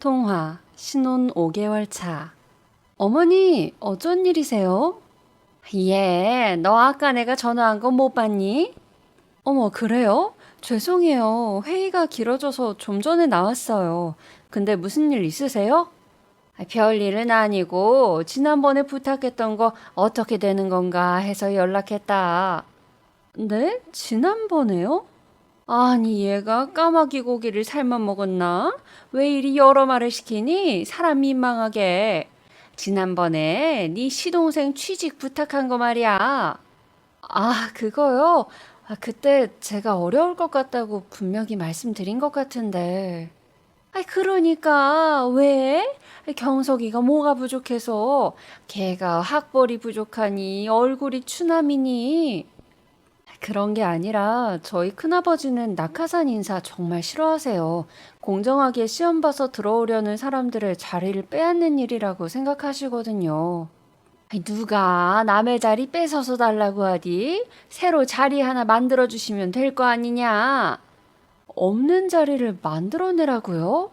통화, 신혼 5개월 차. 어머니, 어쩐 일이세요? 예, 너 아까 내가 전화한 거 못 봤니? 어머, 그래요? 죄송해요. 회의가 길어져서 좀 전에 나왔어요. 근데 무슨 일 있으세요? 별일은 아니고, 지난번에 부탁했던 거 어떻게 되는 건가 해서 연락했다. 네? 지난번에요? 아니, 얘가 까마귀 고기를 삶아 먹었나? 왜 이리 여러 말을 시키니? 사람 민망하게. 지난번에 네 시동생 취직 부탁한 거 말이야. 아, 그거요? 그때 제가 어려울 것 같다고 분명히 말씀드린 것 같은데. 그러니까, 왜? 경석이가 뭐가 부족해서? 걔가 학벌이 부족하니, 얼굴이 추남이니? 그런 게 아니라 저희 큰아버지는 낙하산 인사 정말 싫어하세요. 공정하게 시험 봐서 들어오려는 사람들의 자리를 빼앗는 일이라고 생각하시거든요. 누가 남의 자리 뺏어서 달라고 하디? 새로 자리 하나 만들어주시면 될 거 아니냐? 없는 자리를 만들어내라고요?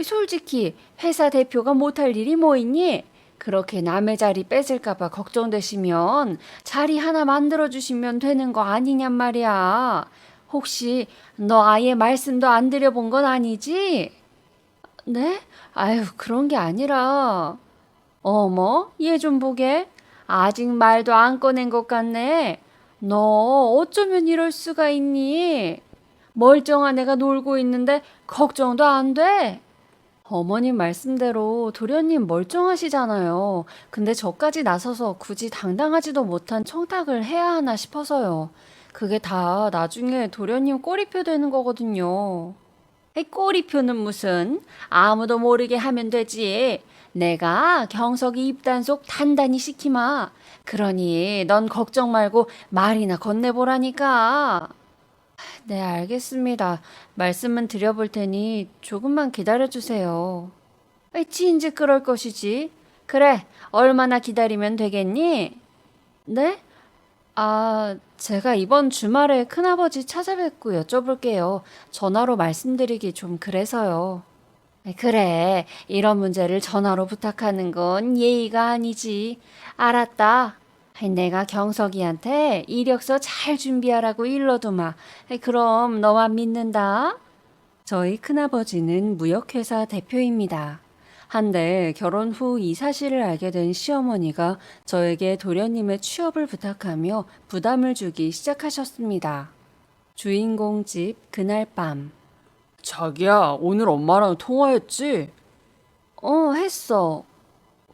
솔직히 회사 대표가 못할 일이 뭐 있니? 그렇게 남의 자리 뺏을까봐 걱정되시면 자리 하나 만들어주시면 되는 거 아니냔 말이야. 혹시 너 아예 말씀도 안 드려본 건 아니지? 네? 아유, 그런 게 아니라. 어머, 얘 좀 보게. 아직 말도 안 꺼낸 것 같네. 너 어쩌면 이럴 수가 있니? 멀쩡한 애가 놀고 있는데 걱정도 안 돼? 어머님 말씀대로 도련님 멀쩡하시잖아요. 근데 저까지 나서서 굳이 당당하지도 못한 청탁을 해야 하나 싶어서요. 그게 다 나중에 도련님 꼬리표 되는 거거든요. 꼬리표는 무슨? 아무도 모르게 하면 되지. 내가 경석이 입단속 단단히 시키마. 그러니 넌 걱정 말고 말이나 건네보라니까. 네, 알겠습니다. 말씀은 드려볼 테니 조금만 기다려주세요. 진즉 그럴 것이지. 그래, 얼마나 기다리면 되겠니? 네? 제가 이번 주말에 큰아버지 찾아뵙고 여쭤볼게요. 전화로 말씀드리기 좀 그래서요. 그래, 이런 문제를 전화로 부탁하는 건 예의가 아니지. 알았다. 내가 경석이한테 이력서 잘 준비하라고 일러두마. 그럼 너만 믿는다. 저희 큰아버지는 무역회사 대표입니다. 한데 결혼 후 이 사실을 알게 된 시어머니가 저에게 도련님의 취업을 부탁하며 부담을 주기 시작하셨습니다. 주인공 집 그날 밤. 자기야, 오늘 엄마랑 통화했지? 했어.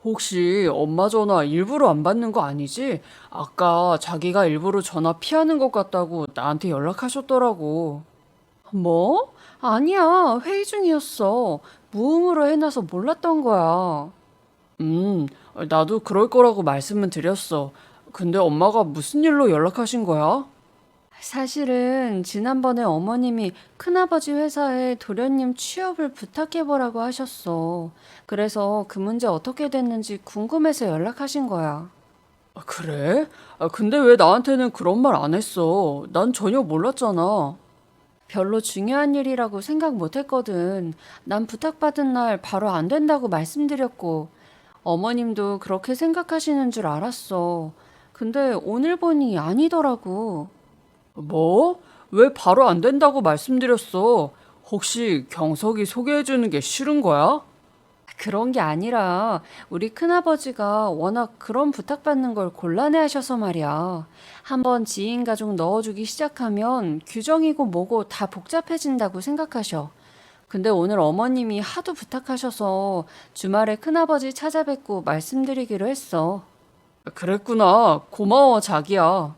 혹시 엄마 전화 일부러 안 받는 거 아니지? 아까 자기가 일부러 전화 피하는 것 같다고 나한테 연락하셨더라고. 뭐? 아니야, 회의 중이었어. 무음으로 해놔서 몰랐던 거야. 음, 나도 그럴 거라고 말씀은 드렸어. 근데 엄마가 무슨 일로 연락하신 거야? 사실은 지난번에 어머님이 큰아버지 회사에 도련님 취업을 부탁해보라고 하셨어. 그래서 그 문제 어떻게 됐는지 궁금해서 연락하신 거야. 그래? 근데 왜 나한테는 그런 말 안 했어? 난 전혀 몰랐잖아. 별로 중요한 일이라고 생각 못 했거든. 난 부탁받은 날 바로 안 된다고 말씀드렸고, 어머님도 그렇게 생각하시는 줄 알았어. 근데 오늘 보니 아니더라고. 뭐? 왜 바로 안 된다고 말씀드렸어? 혹시 경석이 소개해주는 게 싫은 거야? 그런 게 아니라 우리 큰아버지가 워낙 그런 부탁받는 걸 곤란해 하셔서 말이야. 한번 지인 가족 넣어주기 시작하면 규정이고 뭐고 다 복잡해진다고 생각하셔. 근데 오늘 어머님이 하도 부탁하셔서 주말에 큰아버지 찾아뵙고 말씀드리기로 했어. 그랬구나. 고마워, 자기야.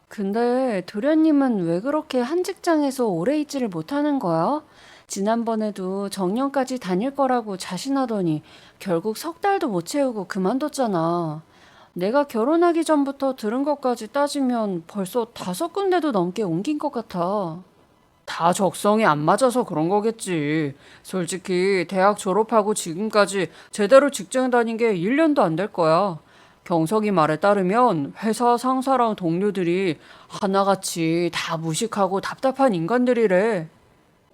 근데 도련님은 왜 그렇게 한 직장에서 오래 있지를 못하는 거야? 지난번에도 정년까지 다닐 거라고 자신하더니 결국 석 달도 못 채우고 그만뒀잖아. 내가 결혼하기 전부터 들은 것까지 따지면 벌써 5군데도 넘게 옮긴 것 같아. 다 적성이 안 맞아서 그런 거겠지. 솔직히 대학 졸업하고 지금까지 제대로 직장 다닌 게 1년도 안 될 거야. 경석이 말에 따르면 회사 상사랑 동료들이 하나같이 다 무식하고 답답한 인간들이래.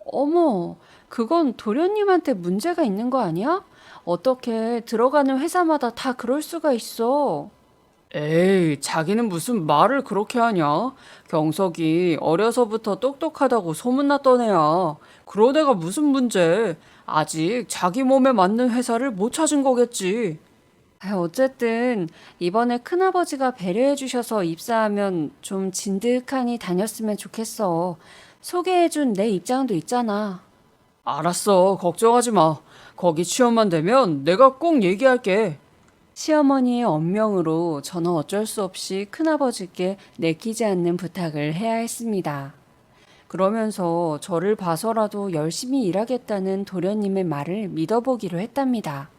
어머, 그건 도련님한테 문제가 있는 거 아니야? 어떻게 들어가는 회사마다 다 그럴 수가 있어. 에이, 자기는 무슨 말을 그렇게 하냐? 경석이 어려서부터 똑똑하다고 소문났던 애야. 그런 애가 무슨 문제? 아직 자기 몸에 맞는 회사를 못 찾은 거겠지. 어쨌든 이번에 큰아버지가 배려해 주셔서 입사하면 좀 진득하니 다녔으면 좋겠어. 소개해 준 내 입장도 있잖아. 알았어, 걱정하지 마. 거기 취업만 되면 내가 꼭 얘기할게. 시어머니의 언명으로 저는 어쩔 수 없이 큰아버지께 내키지 않는 부탁을 해야 했습니다. 그러면서 저를 봐서라도 열심히 일하겠다는 도련님의 말을 믿어보기로 했답니다.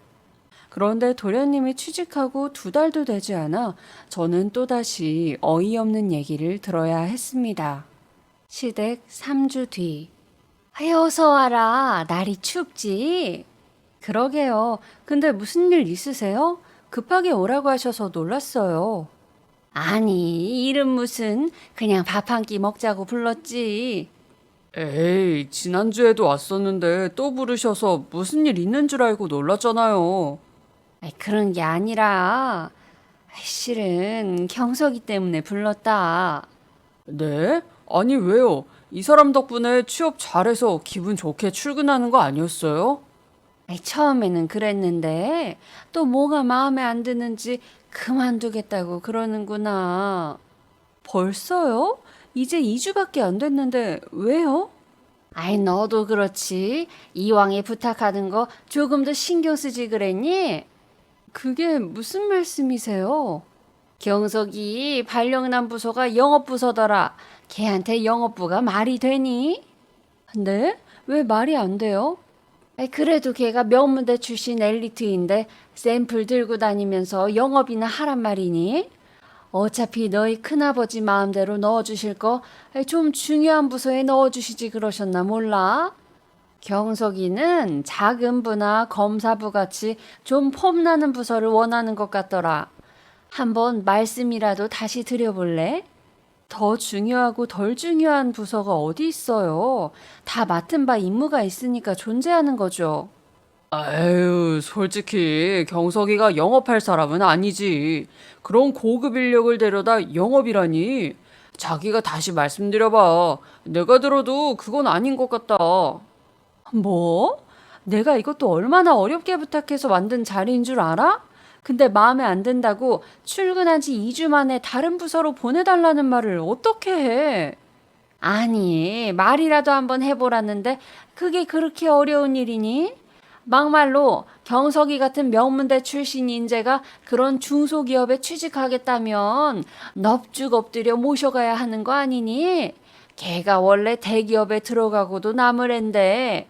그런데 도련님이 취직하고 2달도 되지 않아 저는 또다시 어이없는 얘기를 들어야 했습니다. 시댁 3주 뒤. 어서 와라. 날이 춥지? 그러게요. 근데 무슨 일 있으세요? 급하게 오라고 하셔서 놀랐어요. 아니, 일은 무슨, 그냥 밥 한 끼 먹자고 불렀지. 에이, 지난주에도 왔었는데 또 부르셔서 무슨 일 있는 줄 알고 놀랐잖아요. 그런 게 아니라, 실은 경석이 때문에 불렀다. 네? 아니, 왜요? 이 사람 덕분에 취업 잘해서 기분 좋게 출근하는 거 아니었어요? 처음에는 그랬는데, 또 뭐가 마음에 안 드는지 그만두겠다고 그러는구나. 벌써요? 이제 2주밖에 안 됐는데, 왜요? 너도 그렇지. 이왕에 부탁하는 거 조금 더 신경 쓰지 그랬니? 그게 무슨 말씀이세요? 경석이 발령난 부서가 영업부서더라. 걔한테 영업부가 말이 되니? 네? 왜 말이 안 돼요? 그래도 걔가 명문대 출신 엘리트인데 샘플 들고 다니면서 영업이나 하란 말이니? 어차피 너희 큰아버지 마음대로 넣어주실 거 좀 중요한 부서에 넣어주시지 그러셨나 몰라? 경석이는 작은 부나 검사부 같이 좀 폼나는 부서를 원하는 것 같더라. 한번 말씀이라도 다시 드려볼래? 더 중요하고 덜 중요한 부서가 어디 있어요? 다 맡은 바 임무가 있으니까 존재하는 거죠. 아유, 솔직히 경석이가 영업할 사람은 아니지. 그런 고급 인력을 데려다 영업이라니. 자기가 다시 말씀드려봐. 내가 들어도 그건 아닌 것 같다. 뭐? 내가 이것도 얼마나 어렵게 부탁해서 만든 자리인 줄 알아? 근데 마음에 안 든다고 출근한 지 2주 만에 다른 부서로 보내달라는 말을 어떻게 해? 아니, 말이라도 한번 해보라는데 그게 그렇게 어려운 일이니? 막말로 경석이 같은 명문대 출신 인재가 그런 중소기업에 취직하겠다면 넙죽 엎드려 모셔가야 하는 거 아니니? 걔가 원래 대기업에 들어가고도 남을 앤데.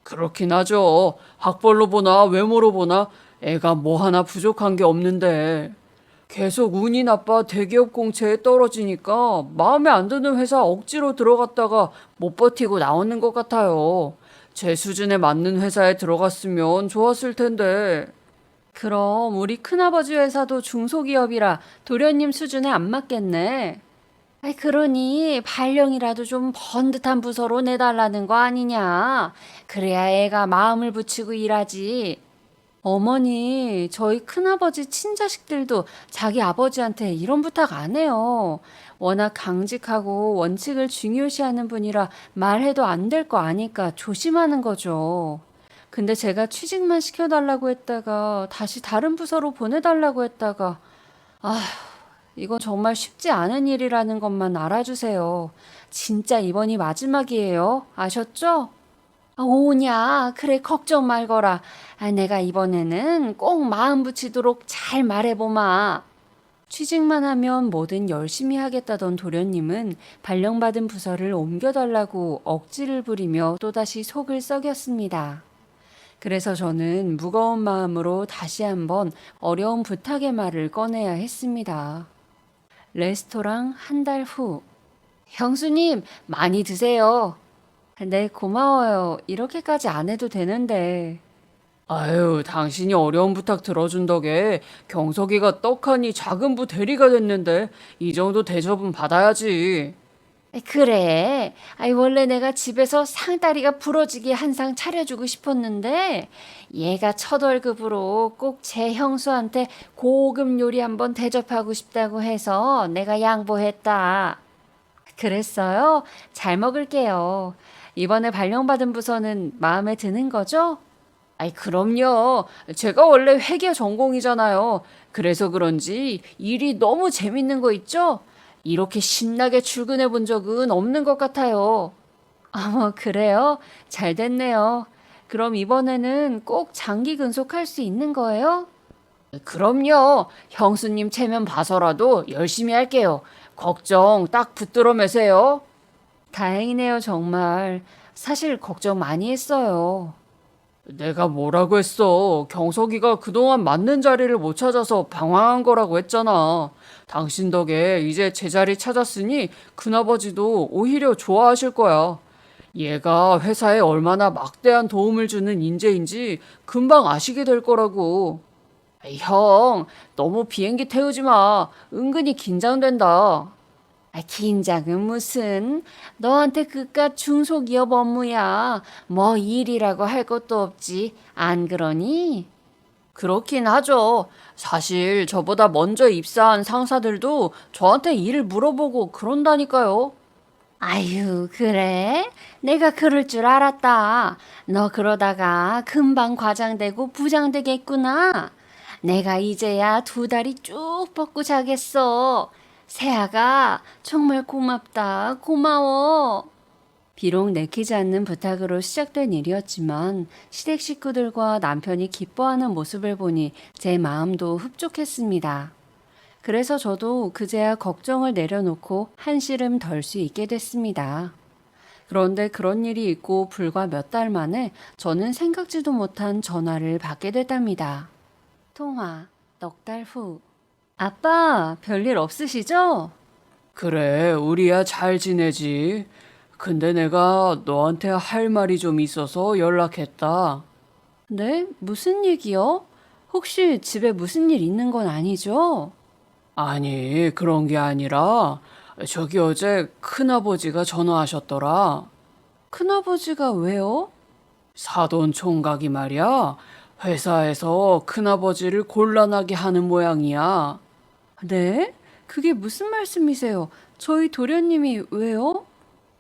그렇긴 하죠. 학벌로 보나 외모로 보나 애가 뭐 하나 부족한 게 없는데 계속 운이 나빠 대기업 공채에 떨어지니까 마음에 안 드는 회사 억지로 들어갔다가 못 버티고 나오는 것 같아요. 제 수준에 맞는 회사에 들어갔으면 좋았을 텐데. 그럼 우리 큰아버지 회사도 중소기업이라 도련님 수준에 안 맞겠네. 그러니 발령이라도 좀 번듯한 부서로 내달라는 거 아니냐. 그래야 애가 마음을 붙이고 일하지. 어머니, 저희 큰아버지 친자식들도 자기 아버지한테 이런 부탁 안 해요. 워낙 강직하고 원칙을 중요시하는 분이라 말해도 안 될 거 아니까 조심하는 거죠. 근데 제가 취직만 시켜달라고 했다가 다시 다른 부서로 보내달라고 했다가 이건 정말 쉽지 않은 일이라는 것만 알아주세요. 진짜 이번이 마지막이에요. 아셨죠? 오냐, 그래, 걱정 말거라. 내가 이번에는 꼭 마음 붙이도록 잘 말해보마. 취직만 하면 뭐든 열심히 하겠다던 도련님은 발령받은 부서를 옮겨달라고 억지를 부리며 또다시 속을 썩였습니다. 그래서 저는 무거운 마음으로 다시 한번 어려운 부탁의 말을 꺼내야 했습니다. 레스토랑 한 달 후. 형수님, 많이 드세요. 네, 고마워요. 이렇게까지 안 해도 되는데. 아유, 당신이 어려운 부탁 들어준 덕에 경석이가 떡하니 작은 부 대리가 됐는데 이 정도 대접은 받아야지. 그래. 원래 내가 집에서 상다리가 부러지게 한 상 차려주고 싶었는데, 얘가 첫 월급으로 꼭 제 형수한테 고급 요리 한번 대접하고 싶다고 해서 내가 양보했다. 그랬어요? 잘 먹을게요. 이번에 발령받은 부서는 마음에 드는 거죠? 그럼요. 제가 원래 회계 전공이잖아요. 그래서 그런지 일이 너무 재밌는 거 있죠? 이렇게 신나게 출근해 본 적은 없는 것 같아요. 어머, 그래요? 잘 됐네요. 그럼 이번에는 꼭 장기 근속할 수 있는 거예요? 그럼요. 형수님 체면 봐서라도 열심히 할게요. 걱정 딱 붙들어 매세요. 다행이네요, 정말. 사실 걱정 많이 했어요. 내가 뭐라고 했어. 경석이가 그동안 맞는 자리를 못 찾아서 방황한 거라고 했잖아. 당신 덕에 이제 제자리 찾았으니 큰아버지도 오히려 좋아하실 거야. 얘가 회사에 얼마나 막대한 도움을 주는 인재인지 금방 아시게 될 거라고. 형, 너무 비행기 태우지 마. 은근히 긴장된다. 긴장은 무슨. 너한테 그깟 중소기업 업무야. 뭐 일이라고 할 것도 없지. 안 그러니? 그렇긴 하죠. 사실 저보다 먼저 입사한 상사들도 저한테 일을 물어보고 그런다니까요. 아유, 그래? 내가 그럴 줄 알았다. 너 그러다가 금방 과장되고 부장되겠구나. 내가 이제야 두 다리 쭉 뻗고 자겠어. 세아가 정말 고맙다. 고마워. 비록 내키지 않는 부탁으로 시작된 일이었지만 시댁 식구들과 남편이 기뻐하는 모습을 보니 제 마음도 흡족했습니다. 그래서 저도 그제야 걱정을 내려놓고 한시름 덜 수 있게 됐습니다. 그런데 그런 일이 있고 불과 몇 달 만에 저는 생각지도 못한 전화를 받게 됐답니다. 통화, 넉 달 후. 아빠, 별일 없으시죠? 그래, 우리야 잘 지내지. 근데 내가 너한테 할 말이 좀 있어서 연락했다. 네? 무슨 얘기요? 혹시 집에 무슨 일 있는 건 아니죠? 아니, 그런 게 아니라 저기 어제 큰아버지가 전화하셨더라. 큰아버지가 왜요? 사돈 총각이 말이야. 회사에서 큰아버지를 곤란하게 하는 모양이야. 네? 그게 무슨 말씀이세요? 저희 도련님이 왜요?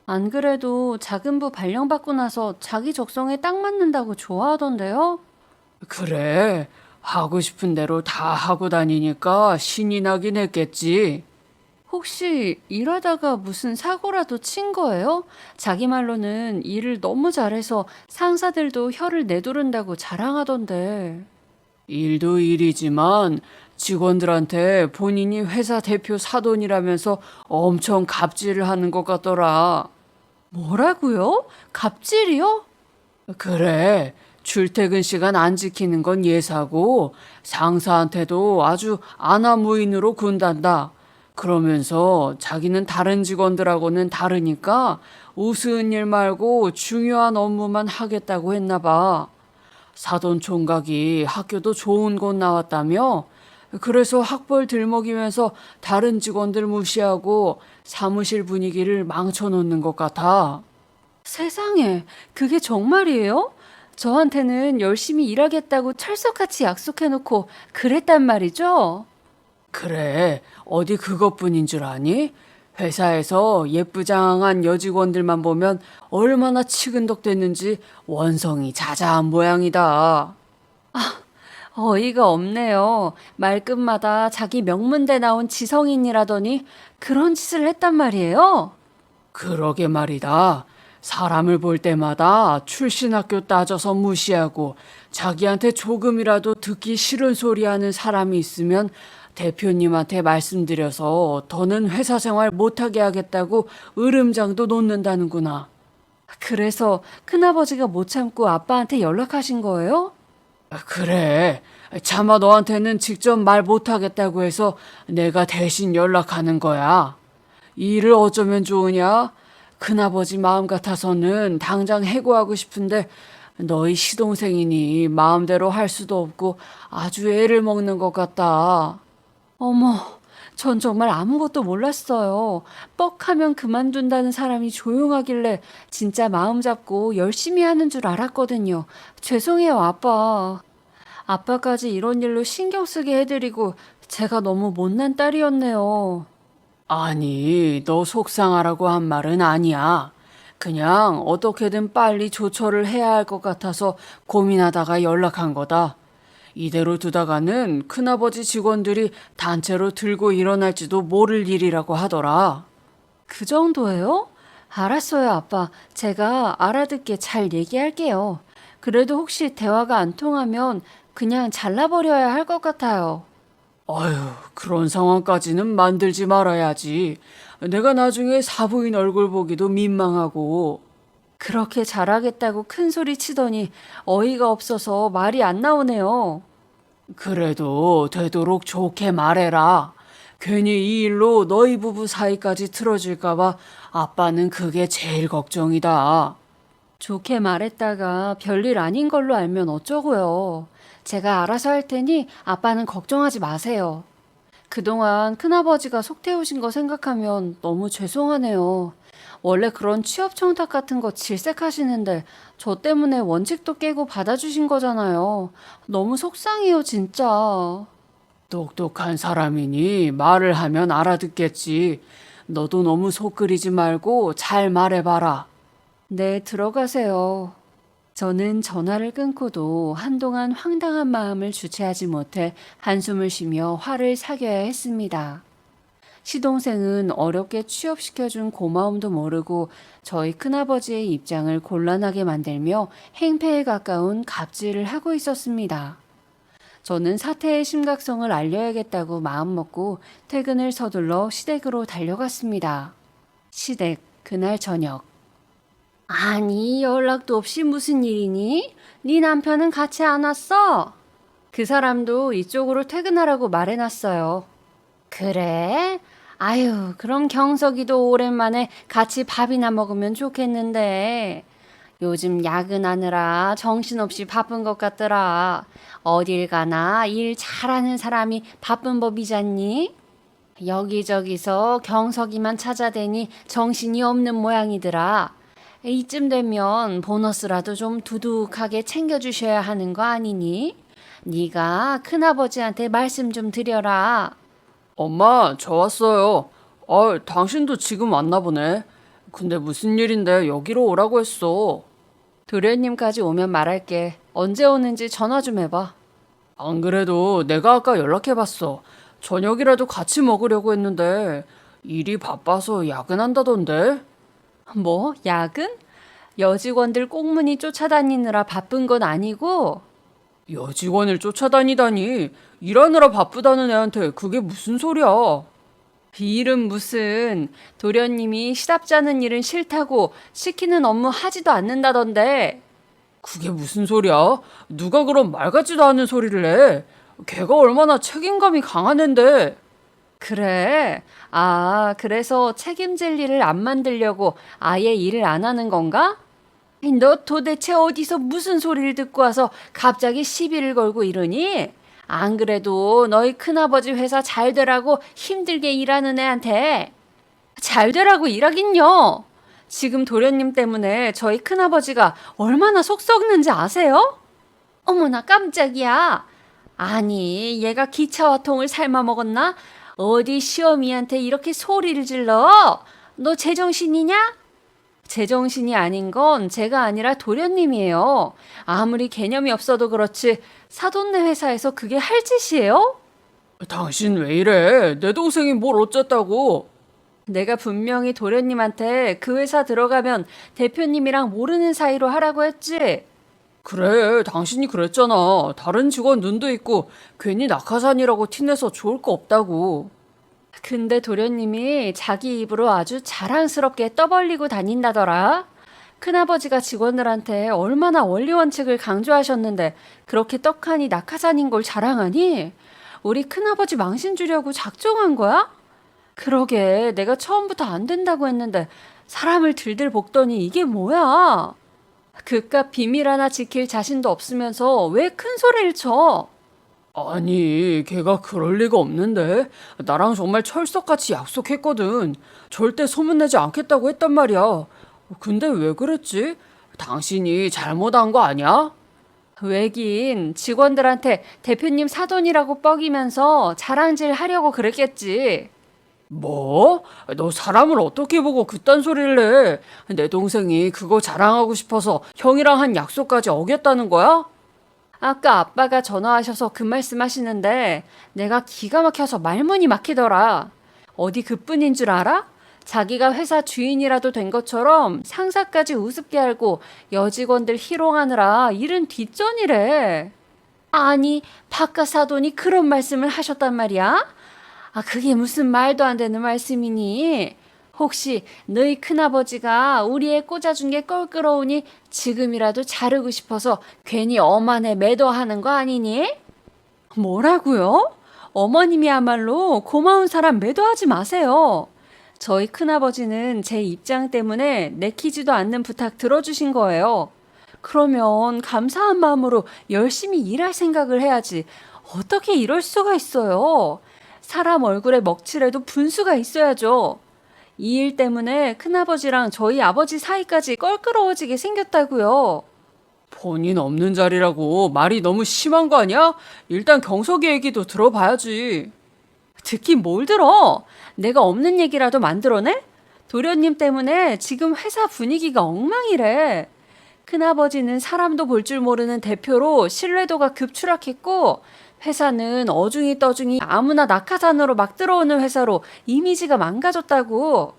안 그래도 작은 부 발령받고 나서 자기 적성에 딱 맞는다고 좋아하던데요? 그래, 하고 싶은 대로 다 하고 다니니까 신이 나긴 했겠지. 혹시 일하다가 무슨 사고라도 친 거예요? 자기 말로는 일을 너무 잘해서 상사들도 혀를 내두른다고 자랑하던데. 일도 일이지만 직원들한테 본인이 회사 대표 사돈이라면서 엄청 갑질을 하는 것 같더라. 뭐라고요? 갑질이요? 그래, 출퇴근 시간 안 지키는 건 예사고 상사한테도 아주 아나무인으로 군단다. 그러면서 자기는 다른 직원들하고는 다르니까 우스운 일 말고 중요한 업무만 하겠다고 했나 봐. 사돈 총각이 학교도 좋은 곳 나왔다며? 그래서 학벌 들먹이면서 다른 직원들 무시하고 사무실 분위기를 망쳐놓는 것 같아. 세상에, 그게 정말이에요? 저한테는 열심히 일하겠다고 철석같이 약속해놓고 그랬단 말이죠? 그래, 어디 그것뿐인 줄 아니? 회사에서 예쁘장한 여직원들만 보면 얼마나 치근덕댔는지 원성이 자자한 모양이다. 어이가 없네요. 말끝마다 자기 명문대 나온 지성인이라더니 그런 짓을 했단 말이에요? 그러게 말이다. 사람을 볼 때마다 출신 학교 따져서 무시하고 자기한테 조금이라도 듣기 싫은 소리 하는 사람이 있으면 대표님한테 말씀드려서 더는 회사 생활 못하게 하겠다고 으름장도 놓는다는구나. 그래서 큰아버지가 못 참고 아빠한테 연락하신 거예요? 그래. 차마 너한테는 직접 말 못하겠다고 해서 내가 대신 연락하는 거야. 이 일을 어쩌면 좋으냐? 큰아버지 마음 같아서는 당장 해고하고 싶은데 너희 시동생이니 마음대로 할 수도 없고 아주 애를 먹는 것 같다. 어머, 전 정말 아무것도 몰랐어요. 뻑하면 그만둔다는 사람이 조용하길래 진짜 마음 잡고 열심히 하는 줄 알았거든요. 죄송해요, 아빠. 아빠까지 이런 일로 신경 쓰게 해드리고 제가 너무 못난 딸이었네요. 아니, 너 속상하라고 한 말은 아니야. 그냥 어떻게든 빨리 조처를 해야 할 것 같아서 고민하다가 연락한 거다. 이대로 두다가는 큰아버지 직원들이 단체로 들고 일어날지도 모를 일이라고 하더라. 그 정도예요? 알았어요, 아빠. 제가 알아듣게 잘 얘기할게요. 그래도 혹시 대화가 안 통하면 그냥 잘라버려야 할 것 같아요. 아휴, 그런 상황까지는 만들지 말아야지. 내가 나중에 사부인 얼굴 보기도 민망하고. 그렇게 잘하겠다고 큰 소리 치더니 어이가 없어서 말이 안 나오네요. 그래도 되도록 좋게 말해라. 괜히 이 일로 너희 부부 사이까지 틀어질까봐 아빠는 그게 제일 걱정이다. 좋게 말했다가 별일 아닌 걸로 알면 어쩌고요. 제가 알아서 할 테니 아빠는 걱정하지 마세요. 그동안 큰아버지가 속 태우신 거 생각하면 너무 죄송하네요. 원래 그런 취업 청탁 같은 거 질색하시는데 저 때문에 원칙도 깨고 받아주신 거잖아요. 너무 속상해요, 진짜. 똑똑한 사람이니 말을 하면 알아듣겠지. 너도 너무 속 끓이지 말고 잘 말해봐라. 네, 들어가세요. 저는 전화를 끊고도 한동안 황당한 마음을 주체하지 못해 한숨을 쉬며 화를 사겨야 했습니다. 시동생은 어렵게 취업시켜준 고마움도 모르고 저희 큰아버지의 입장을 곤란하게 만들며 행패에 가까운 갑질을 하고 있었습니다. 저는 사태의 심각성을 알려야겠다고 마음먹고 퇴근을 서둘러 시댁으로 달려갔습니다. 시댁, 그날 저녁. 아니, 연락도 없이 무슨 일이니? 네 남편은 같이 안 왔어? 그 사람도 이쪽으로 퇴근하라고 말해놨어요. 그래? 아유, 그럼 경석이도 오랜만에 같이 밥이나 먹으면 좋겠는데. 요즘 야근하느라 정신없이 바쁜 것 같더라. 어딜 가나 일 잘하는 사람이 바쁜 법이잖니? 여기저기서 경석이만 찾아대니 정신이 없는 모양이더라. 이쯤 되면 보너스라도 좀 두둑하게 챙겨주셔야 하는 거 아니니? 네가 큰아버지한테 말씀 좀 드려라. 엄마, 저 왔어요. 당신도 지금 왔나 보네. 근데 무슨 일인데 여기로 오라고 했어. 도련님까지 오면 말할게. 언제 오는지 전화 좀 해봐. 안 그래도 내가 아까 연락해봤어. 저녁이라도 같이 먹으려고 했는데 일이 바빠서 야근한다던데. 뭐? 야근? 여직원들 꽁무니 쫓아다니느라 바쁜 건 아니고? 여직원을 쫓아다니다니. 일하느라 바쁘다는 애한테 그게 무슨 소리야. 이 일은 무슨 도련님이 시답잖은 일은 싫다고 시키는 업무 하지도 않는다던데. 그게 무슨 소리야? 누가 그런 말 같지도 않은 소리를 해? 걔가 얼마나 책임감이 강한 앤데. 그래? 아, 그래서 책임질 일을 안 만들려고 아예 일을 안 하는 건가? 너 도대체 어디서 무슨 소리를 듣고 와서 갑자기 시비를 걸고 이러니? 안 그래도 너희 큰아버지 회사 잘 되라고 힘들게 일하는 애한테 잘 되라고 일하긴요. 지금 도련님 때문에 저희 큰아버지가 얼마나 속 썩는지 아세요? 어머나 깜짝이야. 아니, 얘가 기차와 통을 삶아 먹었나? 어디 시어미한테 이렇게 소리를 질러? 너 제정신이냐? 제정신이 아닌 건 제가 아니라 도련님이에요. 아무리 개념이 없어도 그렇지 사돈네 회사에서 그게 할 짓이에요? 당신 왜 이래? 내 동생이 뭘 어쨌다고? 내가 분명히 도련님한테 그 회사 들어가면 대표님이랑 모르는 사이로 하라고 했지. 그래, 당신이 그랬잖아. 다른 직원 눈도 있고 괜히 낙하산이라고 티내서 좋을 거 없다고. 근데 도련님이 자기 입으로 아주 자랑스럽게 떠벌리고 다닌다더라. 큰아버지가 직원들한테 얼마나 원리 원칙을 강조하셨는데 그렇게 떡하니 낙하산인 걸 자랑하니? 우리 큰아버지 망신 주려고 작정한 거야? 그러게 내가 처음부터 안 된다고 했는데 사람을 들들 볶더니 이게 뭐야? 그깟 비밀 하나 지킬 자신도 없으면서 왜 큰 소리를 쳐? 아니, 걔가 그럴 리가 없는데. 나랑 정말 철석같이 약속했거든. 절대 소문내지 않겠다고 했단 말이야. 근데 왜 그랬지? 당신이 잘못한 거 아니야? 왜긴 직원들한테 대표님 사돈이라고 뻐기면서 자랑질 하려고 그랬겠지. 뭐? 너 사람을 어떻게 보고 그딴 소리를 해? 내 동생이 그거 자랑하고 싶어서 형이랑 한 약속까지 어겼다는 거야? 아까 아빠가 전화하셔서 그 말씀 하시는데 내가 기가 막혀서 말문이 막히더라. 어디 그뿐인 줄 알아? 자기가 회사 주인이라도 된 것처럼 상사까지 우습게 알고 여직원들 희롱하느라 일은 뒷전이래. 아니, 바깥 사돈이 그런 말씀을 하셨단 말이야? 아, 그게 무슨 말도 안 되는 말씀이니? 혹시 너희 큰아버지가 우리 애 꽂아준 게 껄끄러우니 지금이라도 자르고 싶어서 괜히 엄한애 매도하는 거 아니니? 뭐라고요? 어머님이야말로 고마운 사람 매도하지 마세요. 저희 큰아버지는 제 입장 때문에 내키지도 않는 부탁 들어주신 거예요. 그러면 감사한 마음으로 열심히 일할 생각을 해야지. 어떻게 이럴 수가 있어요? 사람 얼굴에 먹칠해도 분수가 있어야죠. 이 일 때문에 큰아버지랑 저희 아버지 사이까지 껄끄러워지게 생겼다고요. 본인 없는 자리라고 말이 너무 심한 거 아니야? 일단 경석이 얘기도 들어봐야지. 듣긴 뭘 들어? 내가 없는 얘기라도 만들어내? 도련님 때문에 지금 회사 분위기가 엉망이래. 큰아버지는 사람도 볼 줄 모르는 대표로 신뢰도가 급추락했고 회사는 어중이 떠중이 아무나 낙하산으로 막 들어오는 회사로 이미지가 망가졌다고.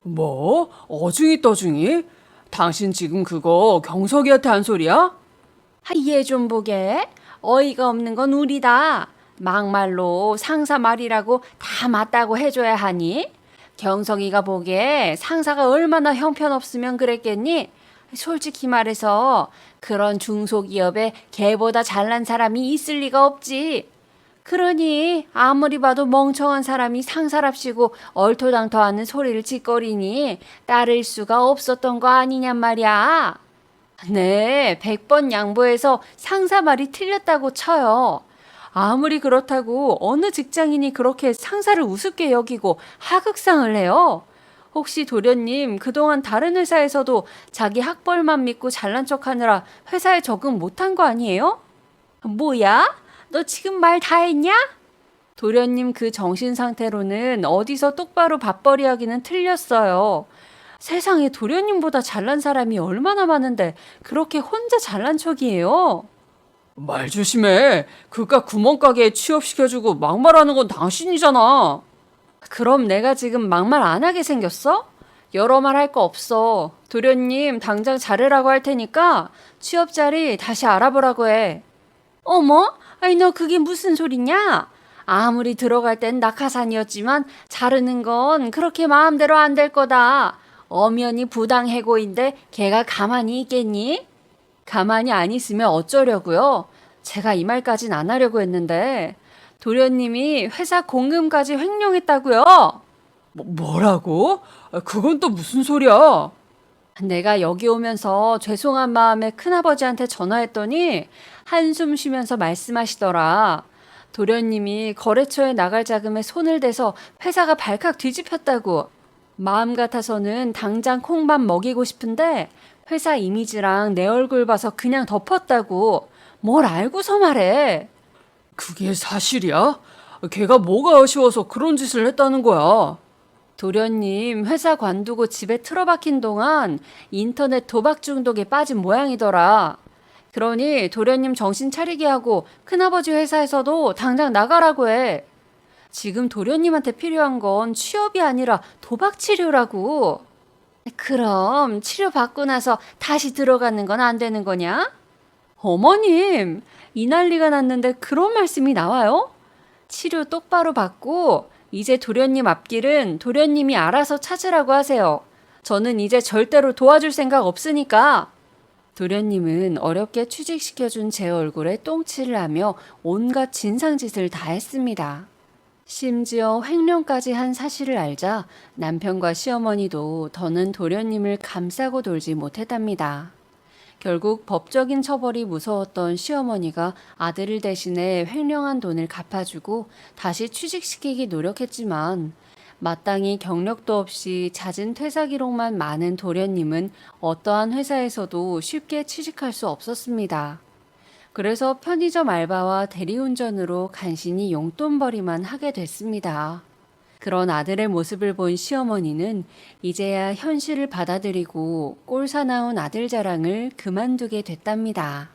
뭐? 어중이 떠중이? 당신 지금 그거 경석이한테 한 소리야? 얘 좀 보게. 어이가 없는 건 우리다. 막말로 상사 말이라고 다 맞다고 해줘야 하니? 경성이가 보기에 상사가 얼마나 형편없으면 그랬겠니? 솔직히 말해서 그런 중소기업에 걔보다 잘난 사람이 있을 리가 없지. 그러니 아무리 봐도 멍청한 사람이 상사랍시고 얼토당토하는 소리를 짓거리니 따를 수가 없었던 거 아니냔 말이야. 네, 100번 양보해서 상사 말이 틀렸다고 쳐요. 아무리 그렇다고 어느 직장인이 그렇게 상사를 우습게 여기고 하극상을 해요? 혹시 도련님 그동안 다른 회사에서도 자기 학벌만 믿고 잘난 척하느라 회사에 적응 못한 거 아니에요? 뭐야? 너 지금 말 다 했냐? 도련님 그 정신 상태로는 어디서 똑바로 밥벌이 하기는 틀렸어요. 세상에 도련님보다 잘난 사람이 얼마나 많은데 그렇게 혼자 잘난 척이에요? 말 조심해. 그깟 구멍가게에 취업시켜주고 막말하는 건 당신이잖아. 그럼 내가 지금 막말 안 하게 생겼어? 여러 말 할 거 없어. 도련님 당장 자르라고 할 테니까 취업 자리 다시 알아보라고 해. 어머? 아니 너 그게 무슨 소리냐? 아무리 들어갈 땐 낙하산이었지만 자르는 건 그렇게 마음대로 안 될 거다. 엄연히 부당 해고인데 걔가 가만히 있겠니? 가만히 안 있으면 어쩌려고요? 제가 이 말까진 안 하려고 했는데 도련님이 회사 공금까지 횡령했다고요? 뭐라고? 그건 또 무슨 소리야? 내가 여기 오면서 죄송한 마음에 큰아버지한테 전화했더니 한숨 쉬면서 말씀하시더라. 도련님이 거래처에 나갈 자금에 손을 대서 회사가 발칵 뒤집혔다고. 마음 같아서는 당장 콩밥 먹이고 싶은데 회사 이미지랑 내 얼굴 봐서 그냥 덮었다고. 뭘 알고서 말해. 그게 사실이야? 걔가 뭐가 아쉬워서 그런 짓을 했다는 거야? 도련님 회사 관두고 집에 틀어박힌 동안 인터넷 도박 중독에 빠진 모양이더라. 그러니 도련님 정신 차리게 하고 큰아버지 회사에서도 당장 나가라고 해. 지금 도련님한테 필요한 건 취업이 아니라 도박 치료라고. 그럼 치료 받고 나서 다시 들어가는 건 안 되는 거냐? 어머님, 이 난리가 났는데 그런 말씀이 나와요? 치료 똑바로 받고 이제 도련님 앞길은 도련님이 알아서 찾으라고 하세요. 저는 이제 절대로 도와줄 생각 없으니까. 도련님은 어렵게 취직시켜준 제 얼굴에 똥칠을 하며 온갖 진상짓을 다 했습니다. 심지어 횡령까지 한 사실을 알자 남편과 시어머니도 더는 도련님을 감싸고 돌지 못했답니다. 결국 법적인 처벌이 무서웠던 시어머니가 아들을 대신해 횡령한 돈을 갚아주고 다시 취직시키기 노력했지만 마땅히 경력도 없이 잦은 퇴사 기록만 많은 도련님은 어떠한 회사에서도 쉽게 취직할 수 없었습니다. 그래서 편의점 알바와 대리운전으로 간신히 용돈벌이만 하게 됐습니다. 그런 아들의 모습을 본 시어머니는 이제야 현실을 받아들이고 꼴사나운 아들 자랑을 그만두게 됐답니다.